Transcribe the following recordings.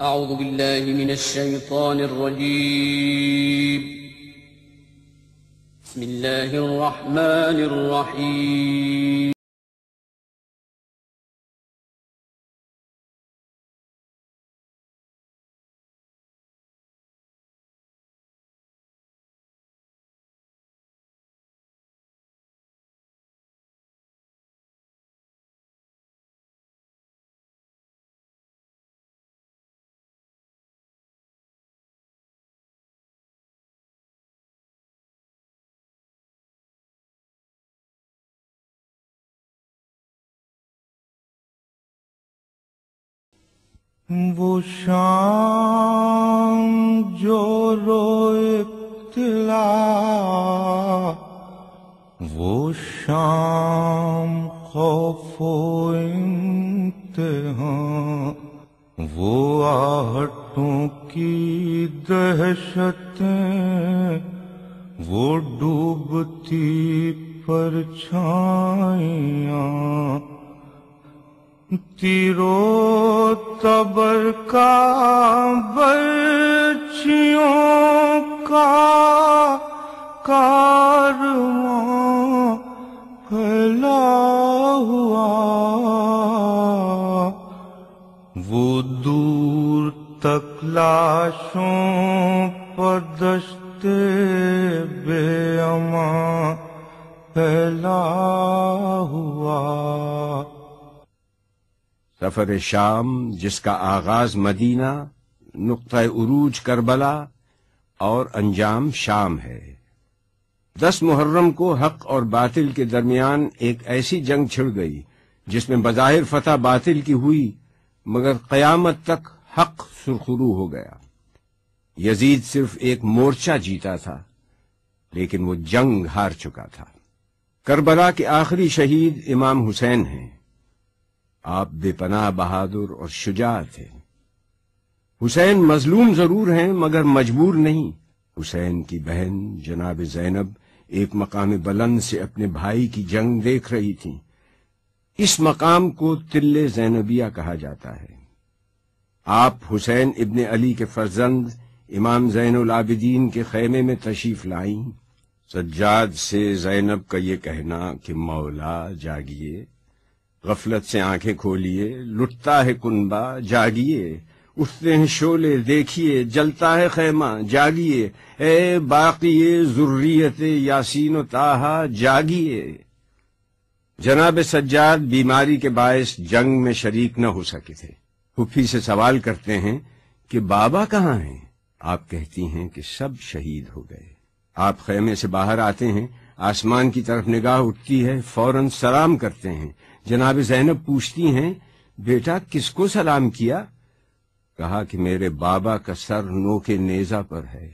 أعوذ بالله من الشيطان الرجيم. بسم الله الرحمن الرحيم. وہ شام جو روئے ابتلا، وہ شام خوف و امتحان، وہ آہٹوں کی دہشتیں، وہ ڈوبتی پرچھائیاں، تیرو تبر کا برچھیوں کا کارواں پھیلا ہوا، وہ دور تک لاشوں پر دشت بے امان پھیلا ہوا۔ سفر شام جس کا آغاز مدینہ، نقطہ عروج کربلا اور انجام شام ہے۔ 10 محرم کو حق اور باطل کے درمیان ایک ایسی جنگ چھڑ گئی جس میں بظاہر فتح باطل کی ہوئی، مگر قیامت تک حق سرخرو ہو گیا۔ یزید صرف ایک مورچہ جیتا تھا، لیکن وہ جنگ ہار چکا تھا۔ کربلا کے آخری شہید امام حسین ہیں۔ آپ بے پناہ بہادر اور شجاع تھے۔ حسین مظلوم ضرور ہیں مگر مجبور نہیں۔ حسین کی بہن جناب زینب ایک مقام بلند سے اپنے بھائی کی جنگ دیکھ رہی تھی۔ اس مقام کو تل زینبیہ کہا جاتا ہے۔ آپ حسین ابن علی کے فرزند امام زین العابدین کے خیمے میں تشریف لائیں۔ سجاد سے زینب کا یہ کہنا کہ مولا جاگیے، غفلت سے آنکھیں کھولیے، لٹتا ہے کنبہ جاگیے، اٹھتے ہیں شعلے دیکھیے، جلتا ہے خیمہ جاگیے، اے باقی ذریت یاسین و طٰہٰ جاگیے۔ جناب سجاد بیماری کے باعث جنگ میں شریک نہ ہو سکے تھے۔ پھپھی سے سوال کرتے ہیں کہ بابا کہاں ہیں؟ آپ کہتی ہیں کہ سب شہید ہو گئے۔ آپ خیمے سے باہر آتے ہیں، آسمان کی طرف نگاہ اٹھتی ہے، فوراً سلام کرتے ہیں۔ جناب زینب پوچھتی ہیں بیٹا کس کو سلام کیا؟ کہا کہ میرے بابا کا سر نوکے نیزہ پر ہے۔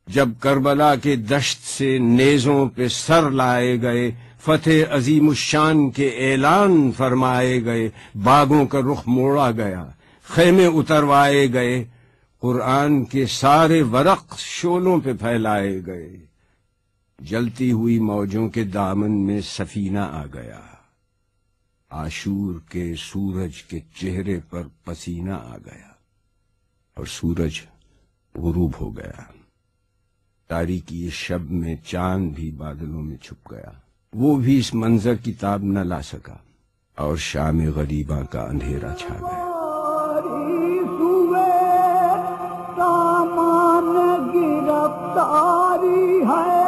جب کربلا کے دشت سے نیزوں پہ سر لائے گئے، فتح عظیم الشان کے اعلان فرمائے گئے، باغوں کا رخ موڑا گیا، خیمے اتروائے گئے، قرآن کے سارے ورق شولوں پہ پھیلائے گئے، جلتی ہوئی موجوں کے دامن میں سفینہ آ گیا، عاشور کے سورج کے چہرے پر پسینہ آ گیا اور سورج غروب ہو گیا۔ تاریکی شب میں چاند بھی بادلوں میں چھپ گیا، وہ بھی اس منظر کی تاب نہ لا سکا اور شام غریباں کا اندھیرا چھا گیا۔ گرفتاری ہے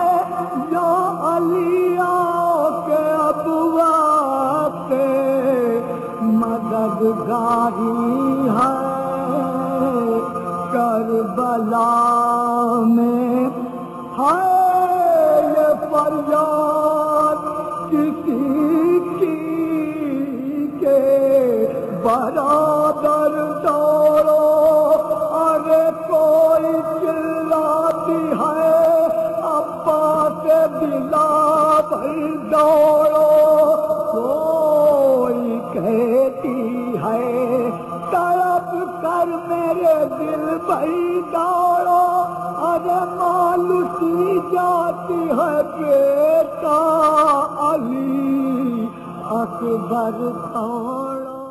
جو علیوں کے ابواب پہ مددگاری ہے، کربلا میں ہے یہ فریاد کسی کی کہ برادر دوڑو، ارے کوئی چلاتی ہے ابا کے دلا بھر دوڑو، کوئی کہتی ہے تڑپ کر میرے دل بھر دوڑو، ارے مالوسی جاتی ہے بیٹا علی اکبر دوڑو۔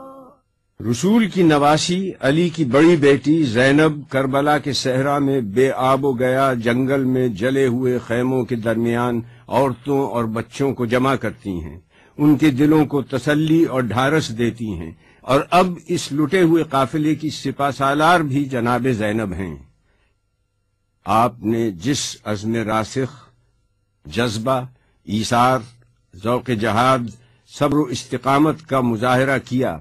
رسول کی نواسی علی کی بڑی بیٹی زینب کربلا کے صحرا میں بے آب و گیا جنگل میں جلے ہوئے خیموں کے درمیان عورتوں اور بچوں کو جمع کرتی ہیں، ان کے دلوں کو تسلی اور ڈھارس دیتی ہیں، اور اب اس لٹے ہوئے قافلے کی سپہ سالار بھی جناب زینب ہیں۔ آپ نے جس عزم راسخ، جذبہ، ایثار، ذوق جہاد، صبر و استقامت کا مظاہرہ کیا،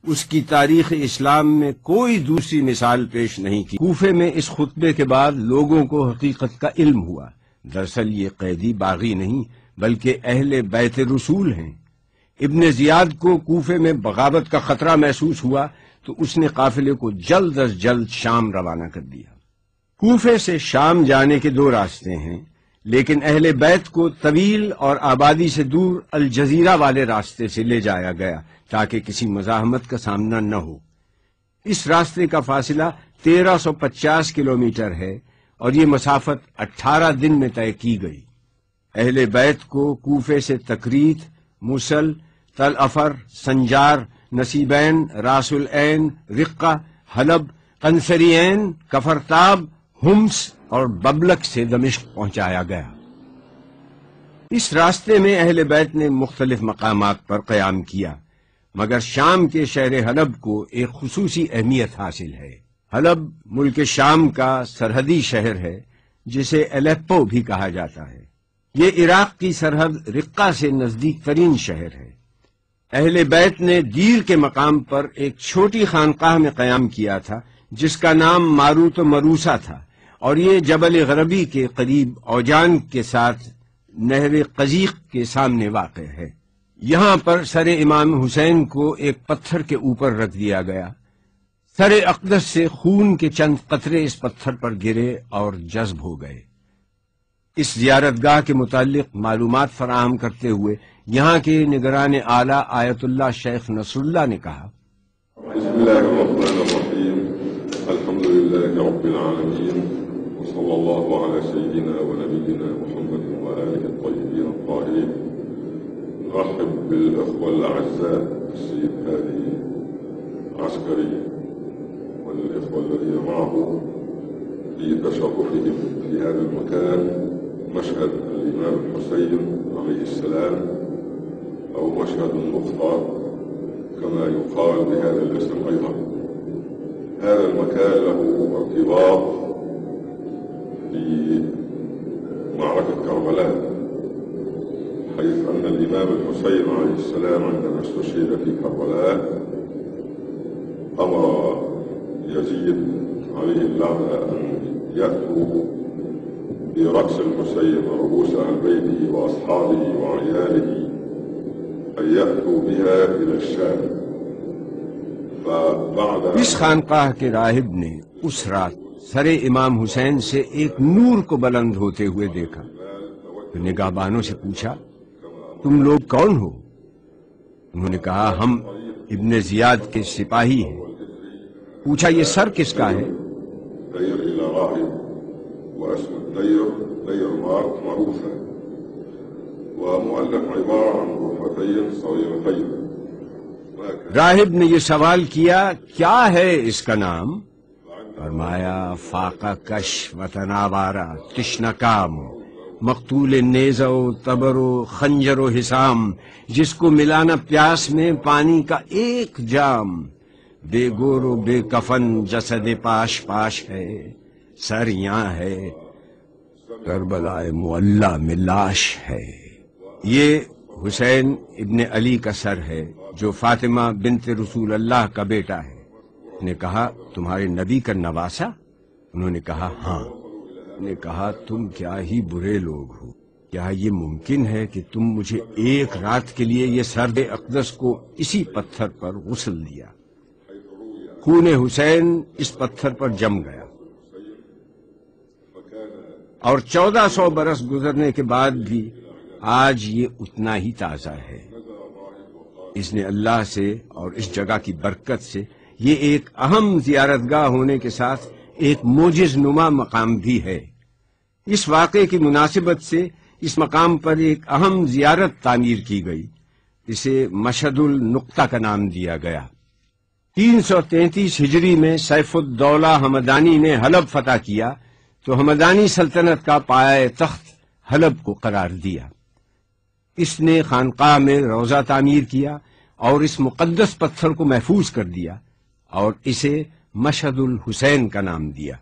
اس کی تاریخ اسلام میں کوئی دوسری مثال پیش نہیں کی۔ کوفے میں اس خطبے کے بعد لوگوں کو حقیقت کا علم ہوا، دراصل یہ قیدی باغی نہیں بلکہ اہل بیت رسول ہیں۔ ابن زیاد کو کوفے میں بغاوت کا خطرہ محسوس ہوا تو اس نے قافلے کو جلد از جلد شام روانہ کر دیا۔ کوفے سے شام جانے کے دو راستے ہیں، لیکن اہل بیت کو طویل اور آبادی سے دور الجزیرہ والے راستے سے لے جایا گیا تاکہ کسی مزاحمت کا سامنا نہ ہو۔ اس راستے کا فاصلہ 1350 کلومیٹر ہے اور یہ مسافت 18 دن میں طے کی گئی۔ اہل بیت کو کوفے سے تکریت، موصل، تل افر، سنجار، نصیبین، راس العین، رقہ، حلب، قنصرین، کفرتاب، ہمس اور ببلک سے دمشق پہنچایا گیا۔ اس راستے میں اہل بیت نے مختلف مقامات پر قیام کیا، مگر شام کے شہر حلب کو ایک خصوصی اہمیت حاصل ہے۔ حلب ملک شام کا سرحدی شہر ہے جسے الیپو بھی کہا جاتا ہے۔ یہ عراق کی سرحد رقہ سے نزدیک ترین شہر ہے۔ اہل بیت نے دیر کے مقام پر ایک چھوٹی خانقاہ میں قیام کیا تھا جس کا نام ماروت و مروسا تھا، اور یہ جبل غربی کے قریب اوجان کے ساتھ نہر قزیق کے سامنے واقع ہے۔ یہاں پر سر امام حسین کو ایک پتھر کے اوپر رکھ دیا گیا۔ سر اقدس سے خون کے چند قطرے اس پتھر پر گرے اور جذب ہو گئے۔ اس زیارت گاہ کے متعلق معلومات فراہم کرتے ہوئے یہاں کے نگران اعلیٰ آیت اللہ شیخ نصر اللہ نے کہا، بسم اللہ الرحمن الرحیم، الحمد للہ رب العالمین، وصلی اللہ علی سیدنا و نبینا محمد و آلہ الطیبین الطاہرین۔ رحب بالاخوة الاعزاء السيد هادي عسكري والاخوة الذين معه في تشرفهم في هذا المكان، مشهد الامام الحسين عليه السلام او مشهد النقطة كما يقال بهذا الاسم ايضا۔ هذا المكان له ارتباط في معركة كربلاء، حيث أن الإمام الحسين عليه السلام عندما استشهد في كربلاء أمر يزيد عليه اللعنة أن يأتوا برأس الحسين ورؤوس أهل بيته وأصحابه وعياله، أن يأتوا بها إلى الشام۔ فبعد اس خانقاہ کے راہب نے اس رات سر امام حسین سے ایک نور کو بلند ہوتے ہوئے دیکھا تو نگہبانوں سے پوچھا، تم لوگ کون ہو؟ انہوں نے کہا، ہم ابن زیاد کے سپاہی ہیں۔ پوچھا، یہ سر کس کا ہے؟ دير إلى راهب واسم الدير دير معروفة، ومؤلف عبارة عن غرفتين صغيرتين۔ راہب نے یہ سوال کیا، کیا ہے اس کا نام؟ فرمایا، فاقہ کش وطناوارہ تشنکام، مقتول نیزہ و تبر و خنجر و حسام، جس کو ملانا پیاس میں پانی کا ایک جام، بے گور و بے کفن جسد پاش پاش ہے، سر یہاں ہے کربلا معلی میں لاش ہے۔ یہ حسین ابن علی کا سر ہے جو فاطمہ بنت رسول اللہ کا بیٹا ہے۔ نے کہا، تمہارے نبی کا نواسا؟ انہوں نے کہا، ہاں۔ نے کہا، تم کیا ہی برے لوگ ہو، کیا یہ ممکن ہے کہ تم مجھے ایک رات کے لیے یہ سرد اقدس کو اسی پتھر پر غسل دیا؟ خون حسین اس پتھر پر جم گیا، اور 1400 برس گزرنے کے بعد بھی آج یہ اتنا ہی تازہ ہے۔ اس نے اللہ سے اور اس جگہ کی برکت سے یہ ایک اہم زیارت گاہ ہونے کے ساتھ ایک موجز نما مقام بھی ہے۔ اس واقعے کی مناسبت سے اس مقام پر ایک اہم زیارت تعمیر کی گئی، اسے مشہد النقطہ کا نام دیا گیا۔ 333 ہجری میں سیف الدولہ ہمدانی نے حلب فتح کیا تو ہمدانی سلطنت کا پایہ تخت حلب کو قرار دیا۔ اس نے خانقاہ میں روضہ تعمیر کیا اور اس مقدس پتھر کو محفوظ کر دیا اور اسے مشہد الحسین کا نام دیا۔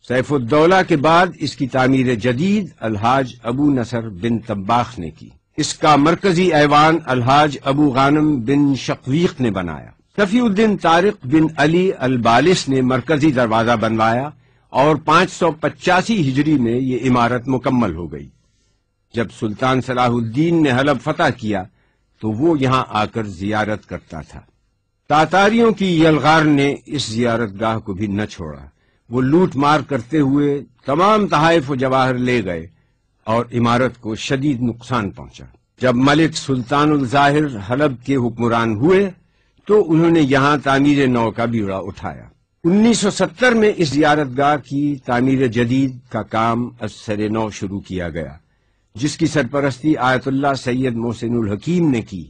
سیف الدولہ کے بعد اس کی تعمیر جدید الحاج ابو نصر بن طباخ نے کی۔ اس کا مرکزی ایوان الحاج ابو غانم بن شقویق نے بنایا۔ صفی الدین طارق بن علی البالس نے مرکزی دروازہ بنوایا اور 585 ہجری میں یہ عمارت مکمل ہو گئی۔ جب سلطان صلاح الدین نے حلب فتح کیا تو وہ یہاں آ کر زیارت کرتا تھا۔ تاتاریوں کی یلغار نے اس زیارت گاہ کو بھی نہ چھوڑا۔ وہ لوٹ مار کرتے ہوئے تمام تحائف و جواہر لے گئے اور عمارت کو شدید نقصان پہنچا۔ جب ملک سلطان الظاہر حلب کے حکمران ہوئے تو انہوں نے یہاں تعمیر نو کا بیڑا اٹھایا۔ 1970 میں اس زیارت گاہ کی تعمیر جدید کا کام از سر نو شروع کیا گیا، جس کی سرپرستی آیت اللہ سید محسن الحکیم نے کی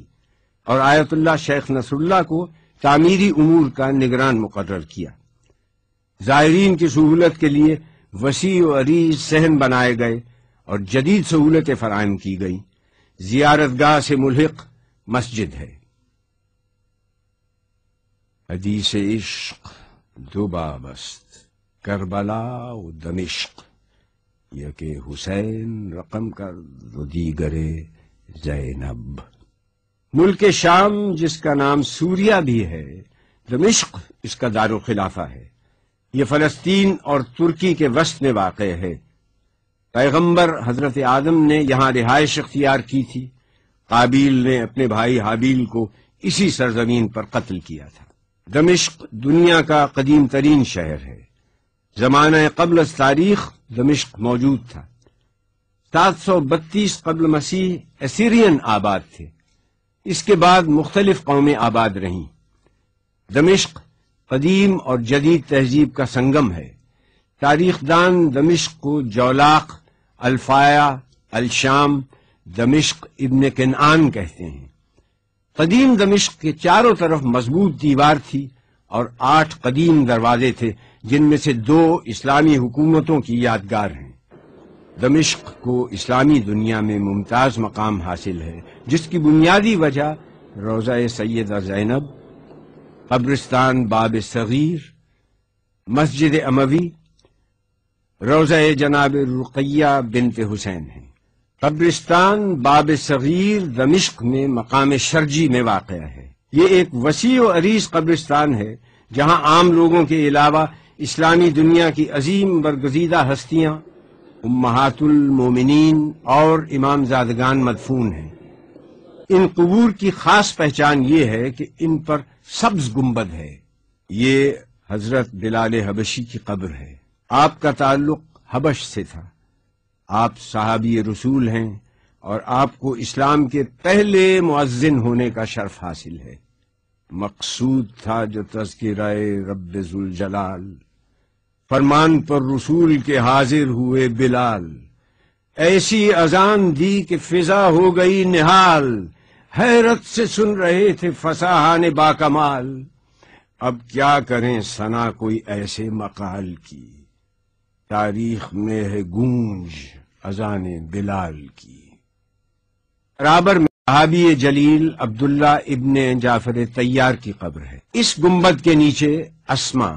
اور آیت اللہ شیخ نصر اللہ کو تعمیری امور کا نگران مقرر کیا۔ زائرین کی سہولت کے لیے وسیع و عریض صحن بنائے گئے اور جدید سہولتیں فراہم کی گئیں۔ زیارت گاہ سے ملحق مسجد ہے۔ حدیث عشق دو بابست کربلا و دمشق، یک حسین رقم کر و دیگر زینب۔ ملک شام جس کا نام سوریہ بھی ہے، دمشق اس کا دارالخلافہ ہے۔ یہ فلسطین اور ترکی کے وسط میں واقع ہے۔ پیغمبر حضرت آدم نے یہاں رہائش اختیار کی تھی۔ قابیل نے اپنے بھائی حابیل کو اسی سرزمین پر قتل کیا تھا۔ دمشق دنیا کا قدیم ترین شہر ہے۔ زمانہ قبل از تاریخ دمشق موجود تھا۔ 732 قبل مسیح اسیرین آباد تھے۔ اس کے بعد مختلف قومیں آباد رہیں۔ دمشق قدیم اور جدید تہذیب کا سنگم ہے۔ تاریخ دان دمشق کو جولاق، الفایا، الشام، دمشق ابن کنعان کہتے ہیں۔ قدیم دمشق کے چاروں طرف مضبوط دیوار تھی اور 8 قدیم دروازے تھے، جن میں سے 2 اسلامی حکومتوں کی یادگار ہیں۔ دمشق کو اسلامی دنیا میں ممتاز مقام حاصل ہے، جس کی بنیادی وجہ روضہ سیدہ زینب، قبرستان باب صغیر، مسجد اموی، روضہ جناب رقیہ بنت حسین ہیں۔ قبرستان باب صغیر دمشق میں مقام شرجی میں واقع ہے۔ یہ ایک وسیع و عریض قبرستان ہے جہاں عام لوگوں کے علاوہ اسلامی دنیا کی عظیم برگزیدہ ہستیاں، امہات المومنین اور امام زادگان مدفون ہیں۔ ان قبور کی خاص پہچان یہ ہے کہ ان پر سبز گنبد ہے۔ یہ حضرت بلال حبشی کی قبر ہے۔ آپ کا تعلق حبش سے تھا۔ آپ صحابی رسول ہیں اور آپ کو اسلام کے پہلے مؤذن ہونے کا شرف حاصل ہے۔ مقصود تھا جو تذکرہ رب ذوالجلال، فرمان پر رسول کے حاضر ہوئے بلال، ایسی اذان دی کہ فضا ہو گئی نہال، حیرت سے سن رہے تھے فصاحان باکمال، اب کیا کریں ثنا کوئی ایسے مقال کی، تاریخ میں ہے گونج اذان بلال کی۔ رابر میں صحابی جلیل عبداللہ ابن جعفر طیار کی قبر ہے۔ اس گنبد کے نیچے اسما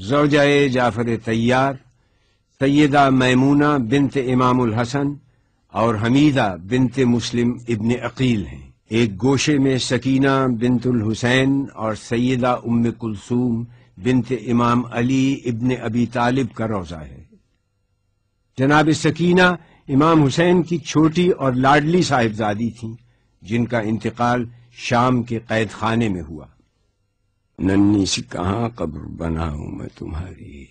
زوجہ جعفر طیار، سیدہ میمونہ بنت امام الحسن اور حمیدہ بنت مسلم ابن عقیل ہیں۔ ایک گوشے میں سکینہ بنت الحسین اور سیدہ ام کلثوم بنت امام علی ابن ابی طالب کا روضہ ہے۔ جناب سکینہ امام حسین کی چھوٹی اور لاڈلی صاحبزادی تھیں، جن کا انتقال شام کے قید خانے میں ہوا۔ ننھی سی کہاں قبر بناؤں میں تمہاری،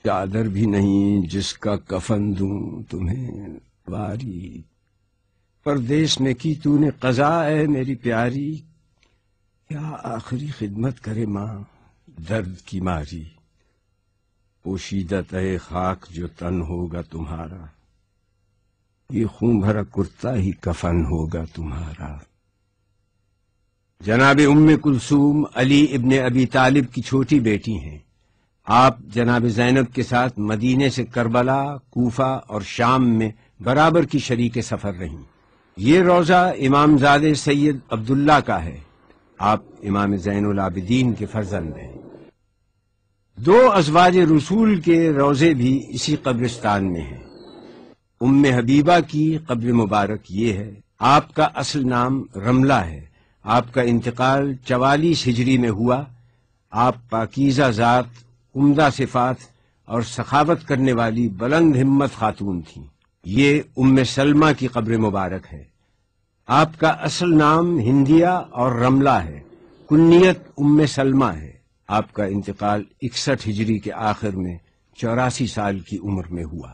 چادر بھی نہیں جس کا کفن دوں تمہیں واری، پردیس میں کی تو نے قضا ہے میری پیاری، کیا آخری خدمت کرے ماں درد کی ماری، پوشیدہ تہ خاک جو تن ہوگا تمہارا، یہ خون بھرا کرتا ہی کفن ہوگا تمہارا۔ جناب ام کلثوم علی ابن ابی طالب کی چھوٹی بیٹی ہیں۔ آپ جناب زینب کے ساتھ مدینے سے کربلا، کوفہ اور شام میں برابر کی شریک سفر رہیں۔ یہ روضہ امام زادہ سید عبداللہ کا ہے۔ آپ امام زین العابدین کے فرزند ہیں۔ دو ازواج رسول کے روضے بھی اسی قبرستان میں ہیں۔ ام حبیبہ کی قبر مبارک یہ ہے۔ آپ کا اصل نام رملہ ہے۔ آپ کا انتقال 44 ہجری میں ہوا۔ آپ پاکیزہ ذات، عمدہ صفات اور سخاوت کرنے والی بلند ہمت خاتون تھیں۔ یہ ام سلمہ کی قبر مبارک ہے۔ آپ کا اصل نام ہندیہ اور رملہ ہے، کنیت ام سلمہ ہے۔ آپ کا انتقال 61 ہجری کے آخر میں 84 سال کی عمر میں ہوا۔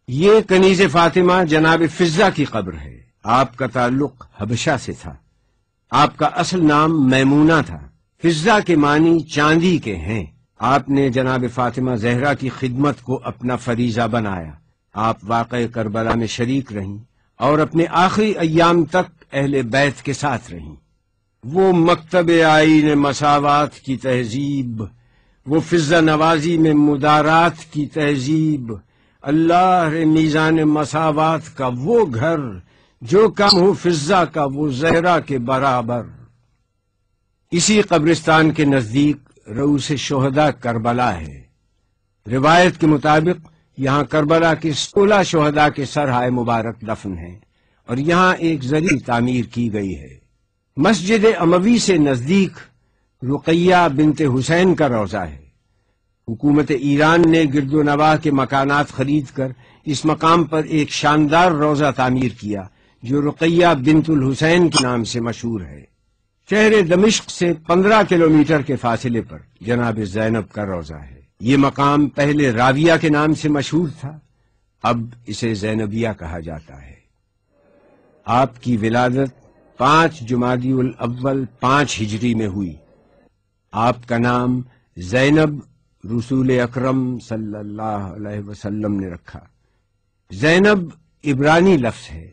یہ کنیز فاطمہ جناب فضہ کی قبر ہے۔ آپ کا تعلق حبشہ سے تھا۔ آپ کا اصل نام میمونہ تھا۔ فضہ کے معنی چاندی کے ہیں۔ آپ نے جناب فاطمہ زہرا کی خدمت کو اپنا فریضہ بنایا۔ آپ واقعہ کربلا میں شریک رہیں اور اپنے آخری ایام تک اہل بیت کے ساتھ رہیں۔ وہ مکتب آئین مساوات کی تہذیب، وہ فضہ نوازی میں مدارات کی تہذیب، اللہ رے میزان مساوات کا وہ گھر جو کم ہو فضہ کا وہ زہرا کے برابر۔ اسی قبرستان کے نزدیک رؤوس شہداء کربلا ہے۔ روایت کے مطابق یہاں کربلا کے 16 شہداء کے سرہائے مبارک دفن ہیں اور یہاں ایک زری تعمیر کی گئی ہے۔ مسجد اموی سے نزدیک رقیہ بنت حسین کا روضہ ہے۔ حکومت ایران نے گرد و نواح کے مکانات خرید کر اس مقام پر ایک شاندار روضہ تعمیر کیا جو رقیہ بنت الحسین کے نام سے مشہور ہے۔ شہر دمشق سے 15 کلومیٹر کے فاصلے پر جناب زینب کا روضہ ہے۔ یہ مقام پہلے راویہ کے نام سے مشہور تھا، اب اسے زینبیہ کہا جاتا ہے۔ آپ کی ولادت 5 جمادی الاول 5 ہجری میں ہوئی۔ آپ کا نام زینب رسول اکرم صلی اللہ علیہ وسلم نے رکھا۔ زینب عبرانی لفظ ہے۔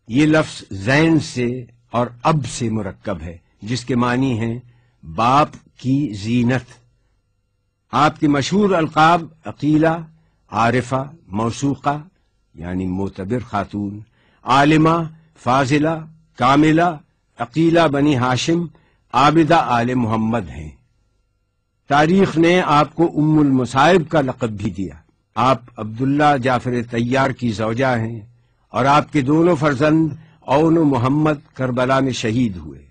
یہ لفظ زین سے اور اب سے مرکب ہے، جس کے معنی ہیں باپ کی زینت۔ آپ کی مشہور القاب عقیلہ، عارفہ، موثوقہ یعنی معتبر خاتون، عالمہ، فاضلہ، کاملہ، عقیلہ بنی ہاشم، عابدہ آل محمد ہیں۔ تاریخ نے آپ کو ام المصائب کا لقب بھی دیا۔ آپ عبداللہ جعفر طیار کی زوجہ ہیں اور آپ کے دونوں فرزند اون و محمد کربلا میں شہید ہوئے۔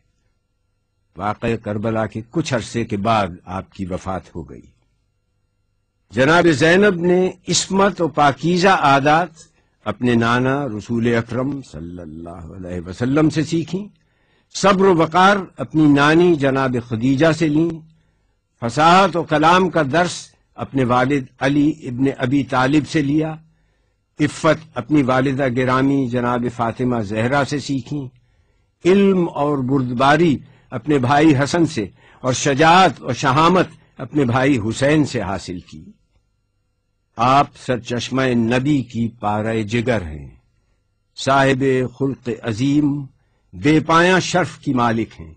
واقعہ کربلا کے کچھ عرصے کے بعد آپ کی وفات ہو گئی۔ جناب زینب نے عصمت و پاکیزہ عادات اپنے نانا رسول اکرم صلی اللہ علیہ وسلم سے سیکھیں، صبر و وقار اپنی نانی جناب خدیجہ سے لیں، فصاحت و کلام کا درس اپنے والد علی ابن ابی طالب سے لیا، عفت اپنی والدہ گرامی جناب فاطمہ زہرا سے سیکھیں، علم اور بردباری اپنے بھائی حسن سے اور شجاعت اور شہامت اپنے بھائی حسین سے حاصل کی۔ آپ سرچشمہ نبی کی پارہ جگر ہیں، صاحب خلق عظیم، بے پایاں شرف کی مالک ہیں،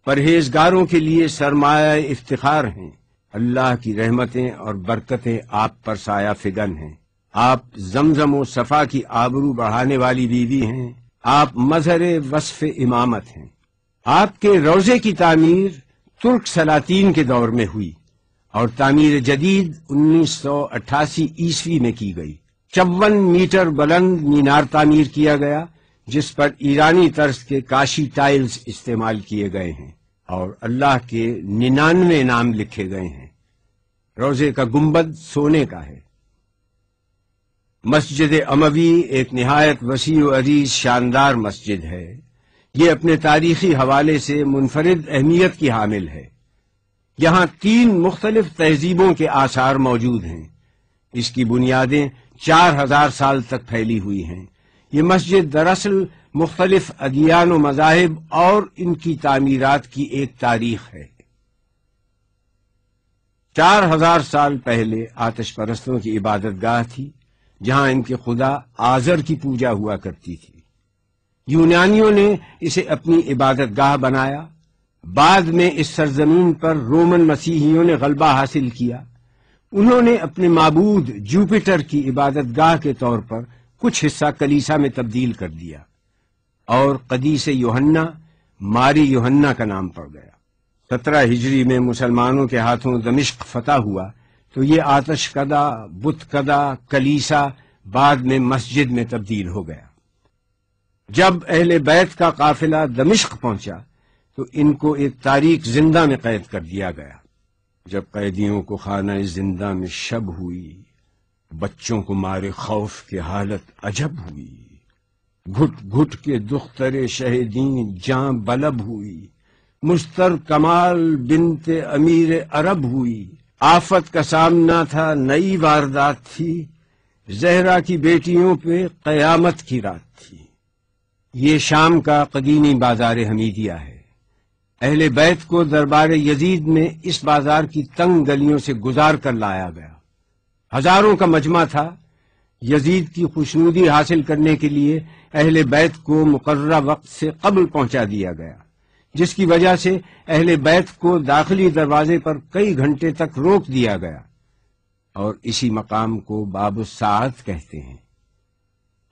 پرہیزگاروں کے لیے سرمایہ افتخار ہیں۔ اللہ کی رحمتیں اور برکتیں آپ پر سایہ فگن ہیں۔ آپ زمزم و صفا کی آبرو بڑھانے والی بیوی ہیں۔ آپ مظہر وصف امامت ہیں۔ آپ کے روضے کی تعمیر ترک سلاطین کے دور میں ہوئی اور تعمیر جدید 1988 عیسوی میں کی گئی۔ 54 میٹر بلند مینار تعمیر کیا گیا جس پر ایرانی طرز کے کاشی ٹائلز استعمال کیے گئے ہیں اور اللہ کے 99 نام لکھے گئے ہیں۔ روضے کا گنبد سونے کا ہے۔ مسجد اموی ایک نہایت وسیع و عریض شاندار مسجد ہے۔ یہ اپنے تاریخی حوالے سے منفرد اہمیت کی حامل ہے۔ یہاں 3 مختلف تہذیبوں کے آثار موجود ہیں۔ اس کی بنیادیں 4000 سال تک پھیلی ہوئی ہیں۔ یہ مسجد دراصل مختلف ادیان و مذاہب اور ان کی تعمیرات کی ایک تاریخ ہے۔ 4000 سال پہلے آتش پرستوں کی عبادت گاہ تھی جہاں ان کے خدا آزر کی پوجا ہوا کرتی تھی۔ یونانیوں نے اسے اپنی عبادت گاہ بنایا۔ بعد میں اس سرزمین پر رومن مسیحیوں نے غلبہ حاصل کیا۔ انہوں نے اپنے معبود جوپیٹر کی عبادت گاہ کے طور پر کچھ حصہ کلیسا میں تبدیل کر دیا، اور قدیس یوحنا ماری یوحنا کا نام پڑ گیا۔ 17 ہجری میں مسلمانوں کے ہاتھوں دمشق فتح ہوا تو یہ آتش کدہ، بت کدہ کلیسا بعد میں مسجد میں تبدیل ہو گیا۔ جب اہل بیت کا قافلہ دمشق پہنچا تو ان کو ایک تاریک زندہ میں قید کر دیا گیا۔ جب قیدیوں کو خانہ زندہ میں شب ہوئی، بچوں کو مارے خوف کی حالت عجب ہوئی، گھٹ گھٹ کے دختر شہیدین جاں بلب ہوئی، مستر کمال بنت امیر عرب ہوئی۔ آفت کا سامنا تھا، نئی واردات تھی، زہرا کی بیٹیوں پہ قیامت کی رات تھی۔ یہ شام کا قدیمی بازار حمیدیہ ہے۔ اہل بیت کو دربار یزید میں اس بازار کی تنگ گلیوں سے گزار کر لایا گیا۔ ہزاروں کا مجمع تھا۔ یزید کی خوشنودی حاصل کرنے کے لیے اہل بیت کو مقررہ وقت سے قبل پہنچا دیا گیا، جس کی وجہ سے اہل بیت کو داخلی دروازے پر کئی گھنٹے تک روک دیا گیا، اور اسی مقام کو باب الساعت کہتے ہیں۔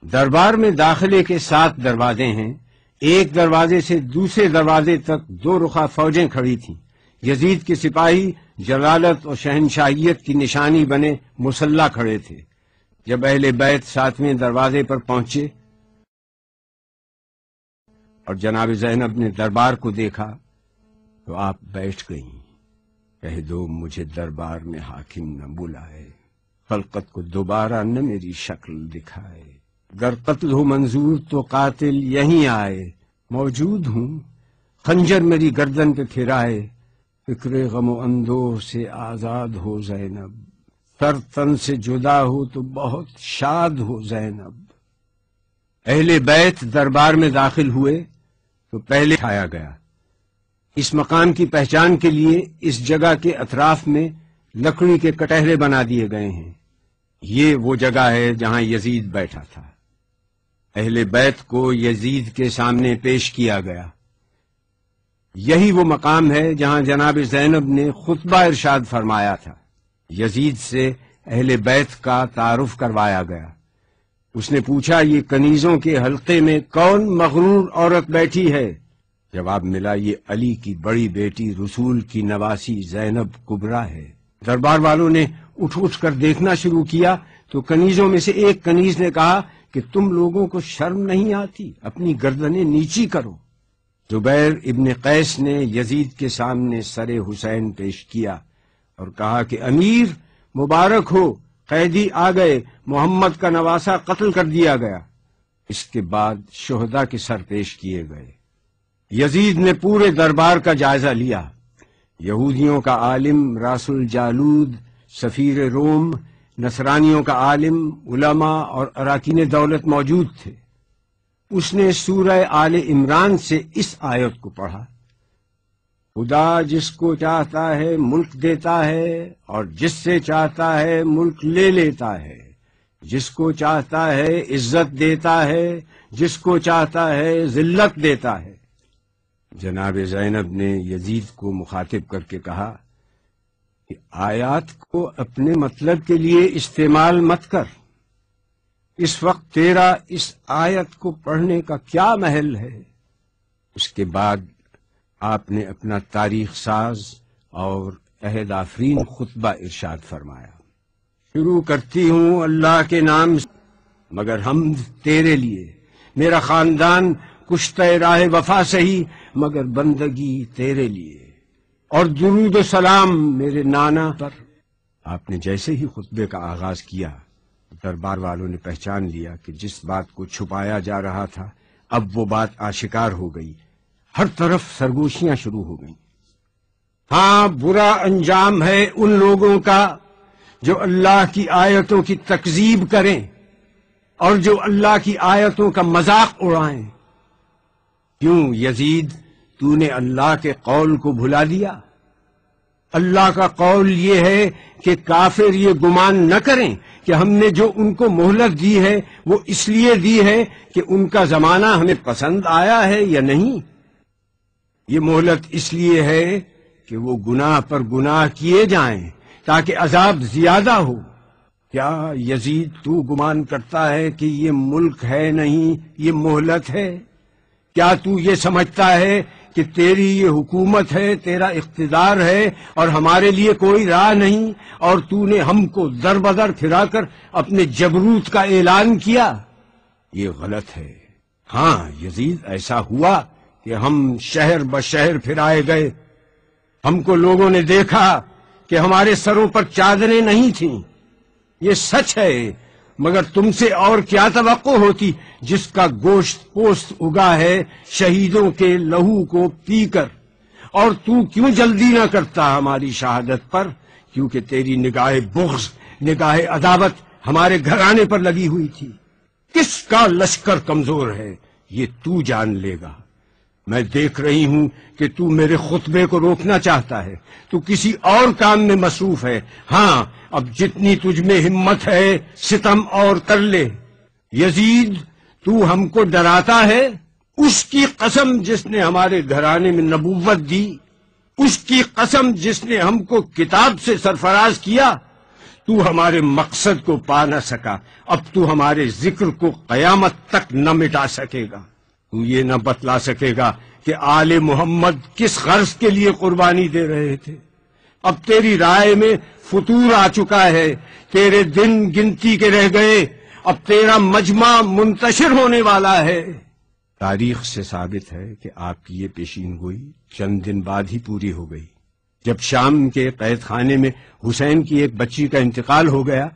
دربار میں داخلے کے 7 دروازے ہیں۔ ایک دروازے سے دوسرے دروازے تک 2 رخا فوجیں کھڑی تھیں۔ یزید کے سپاہی جلالت اور شہنشاہیت کی نشانی بنے مسلح کھڑے تھے۔ جب اہل بیت 7ویں دروازے پر پہنچے اور جناب زینب نے دربار کو دیکھا تو آپ بیٹھ گئیں۔ کہہ دو مجھے دربار میں حاکم نہ بلائے، خلقت کو دوبارہ نہ میری شکل دکھائے، گر قتل ہو منظور تو قاتل یہیں آئے، موجود ہوں خنجر میری گردن پہ پھرائے، فکر غم و اندوہ سے آزاد ہو زینب، سر تن سے جدا ہو تو بہت شاد ہو زینب۔ اہل بیت دربار میں داخل ہوئے تو پہلے کھایا گیا۔ اس مقام کی پہچان کے لیے اس جگہ کے اطراف میں لکڑی کے کٹہرے بنا دیے گئے ہیں۔ یہ وہ جگہ ہے جہاں یزید بیٹھا تھا۔ اہل بیت کو یزید کے سامنے پیش کیا گیا۔ یہی وہ مقام ہے جہاں جناب زینب نے خطبہ ارشاد فرمایا تھا۔ یزید سے اہل بیت کا تعارف کروایا گیا۔ اس نے پوچھا، یہ کنیزوں کے حلقے میں کون مغرور عورت بیٹھی ہے؟ جواب ملا، یہ علی کی بڑی بیٹی رسول کی نواسی زینب کبریٰ ہے۔ دربار والوں نے اٹھ اٹھ کر دیکھنا شروع کیا تو کنیزوں میں سے ایک کنیز نے کہا کہ تم لوگوں کو شرم نہیں آتی؟ اپنی گردنیں نیچی کرو۔ زبیر ابن قیس نے یزید کے سامنے سر حسین پیش کیا اور کہا کہ امیر مبارک ہو، قیدی آ گئے، محمد کا نواسا قتل کر دیا گیا۔ اس کے بعد شہداء کے سر پیش کیے گئے۔ یزید نے پورے دربار کا جائزہ لیا۔ یہودیوں کا عالم راس الجالود سفیر روم، نصرانیوں کا عالم، علماء اور اراکین دولت موجود تھے۔ اس نے سورہ آل عمران سے اس آیت کو پڑھا، خدا جس کو چاہتا ہے ملک دیتا ہے اور جس سے چاہتا ہے ملک لے لیتا ہے، جس کو چاہتا ہے عزت دیتا ہے، جس کو چاہتا ہے ذلت دیتا ہے۔ جناب زینب نے یزید کو مخاطب کر کے کہا کہ آیات کو اپنے مطلب کے لیے استعمال مت کر، اس وقت تیرا اس آیت کو پڑھنے کا کیا محل ہے؟ اس کے بعد آپ نے اپنا تاریخ ساز اور عہد آفرین خطبہ ارشاد فرمایا۔ شروع کرتی ہوں اللہ کے نام سے، مگر حمد تیرے لیے، میرا خاندان کشتہ راہ وفا سہی مگر بندگی تیرے لیے، اور درود و سلام میرے نانا پر۔ آپ نے جیسے ہی خطبے کا آغاز کیا، دربار والوں نے پہچان لیا کہ جس بات کو چھپایا جا رہا تھا اب وہ بات آشکار ہو گئی۔ ہر طرف سرگوشیاں شروع ہو گئیں۔ ہاں، برا انجام ہے ان لوگوں کا جو اللہ کی آیتوں کی تکذیب کریں اور جو اللہ کی آیتوں کا مذاق اڑائیں۔ کیوں یزید، تو نے اللہ کے قول کو بھلا دیا؟ اللہ کا قول یہ ہے کہ کافر یہ گمان نہ کریں کہ ہم نے جو ان کو مہلت دی ہے وہ اس لیے دی ہے کہ ان کا زمانہ ہمیں پسند آیا ہے یا نہیں؟ یہ مہلت اس لیے ہے کہ وہ گناہ پر گناہ کیے جائیں تاکہ عذاب زیادہ ہو۔ کیا یزید تو گمان کرتا ہے کہ یہ ملک ہے نہیں، یہ مہلت ہے؟ کیا تو یہ سمجھتا ہے کہ تیری یہ حکومت ہے، تیرا اقتدار ہے اور ہمارے لیے کوئی راہ نہیں، اور تو نے ہم کو در بدر پھرا کر اپنے جبروت کا اعلان کیا؟ یہ غلط ہے۔ ہاں یزید، ایسا ہوا کہ ہم شہر بشہر پھرائے گئے، ہم کو لوگوں نے دیکھا کہ ہمارے سروں پر چادریں نہیں تھیں، یہ سچ ہے، مگر تم سے اور کیا توقع ہوتی جس کا گوشت پوست اگا ہے شہیدوں کے لہو کو پی کر؟ اور تو کیوں جلدی نہ کرتا ہماری شہادت پر؟ کیونکہ تیری نگاہ بغض، نگاہ عداوت ہمارے گھرانے پر لگی ہوئی تھی۔ کس کا لشکر کمزور ہے یہ تو جان لے گا۔ میں دیکھ رہی ہوں کہ تو میرے خطبے کو روکنا چاہتا ہے، تو کسی اور کام میں مصروف ہے۔ ہاں، اب جتنی تجھ میں ہمت ہے ستم اور کر لے۔ یزید، تو ہم کو ڈراتا ہے؟ اس کی قسم جس نے ہمارے گھرانے میں نبوت دی، اس کی قسم جس نے ہم کو کتاب سے سرفراز کیا، تو ہمارے مقصد کو پا نہ سکا، اب تو ہمارے ذکر کو قیامت تک نہ مٹا سکے گا۔ تو یہ نہ بتلا سکے گا کہ آل محمد کس غرض کے لیے قربانی دے رہے تھے۔ اب تیری رائے میں فتور آ چکا ہے، تیرے دن گنتی کے رہ گئے، اب تیرا مجمع منتشر ہونے والا ہے۔ تاریخ سے ثابت ہے کہ آپ کی یہ پیشین گوئی چند دن بعد ہی پوری ہو گئی، جب شام کے قید خانے میں حسین کی ایک بچی کا انتقال ہو گیا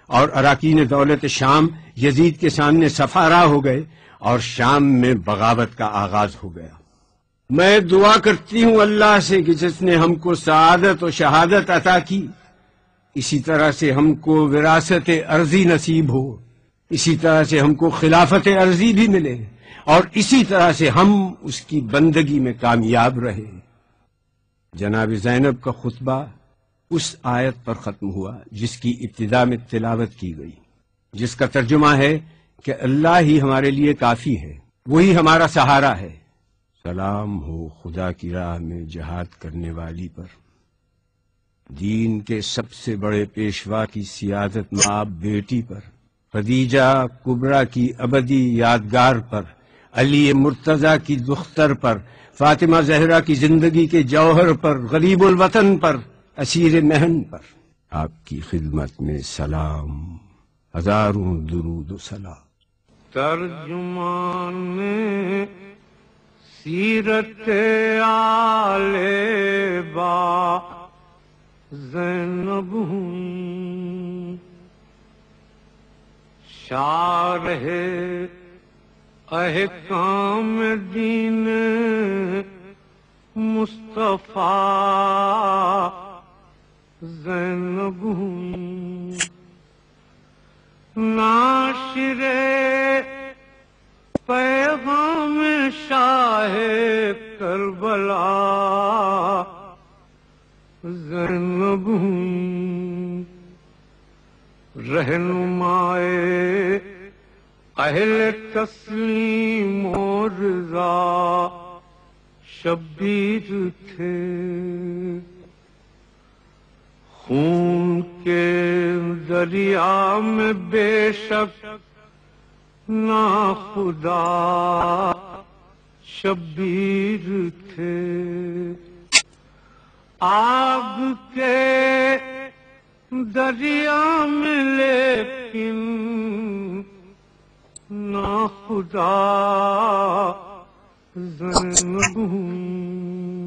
اور اراکین دولت شام یزید کے سامنے صف آرا ہو گئے اور شام میں بغاوت کا آغاز ہو گیا۔ میں دعا کرتی ہوں اللہ سے کہ جس نے ہم کو سعادت و شہادت عطا کی، اسی طرح سے ہم کو وراثت ارضی نصیب ہو، اسی طرح سے ہم کو خلافت ارضی بھی ملے، اور اسی طرح سے ہم اس کی بندگی میں کامیاب رہے۔ جناب زینب کا خطبہ اس آیت پر ختم ہوا جس کی ابتدا میں تلاوت کی گئی، جس کا ترجمہ ہے کہ اللہ ہی ہمارے لیے کافی ہے، وہی ہمارا سہارا ہے۔ سلام ہو خدا کی راہ میں جہاد کرنے والی پر، دین کے سب سے بڑے پیشوا کی سیادت ماں بیٹی پر، خدیجہ کبریٰ کی ابدی یادگار پر، علی مرتضیٰ کی دختر پر، فاطمہ زہرا کی زندگی کے جوہر پر، غریب الوطن پر، اسیر محن پر۔ آپ کی خدمت میں سلام، ہزاروں درود و سلام۔ ترجمان سیرت آل با زینب ہوں، شارح احکام دین مصطفیٰ زینب ہوں، ناشر پیغام شاہ کربلا زینب ہوں، رہنمائے اہل تسلیم و رضا شبیر تھے، خون کے دریا میں بے شک ناخدا شبیر تھے، آگ کے دریا میں لیکن ناخدا زینب ہوں۔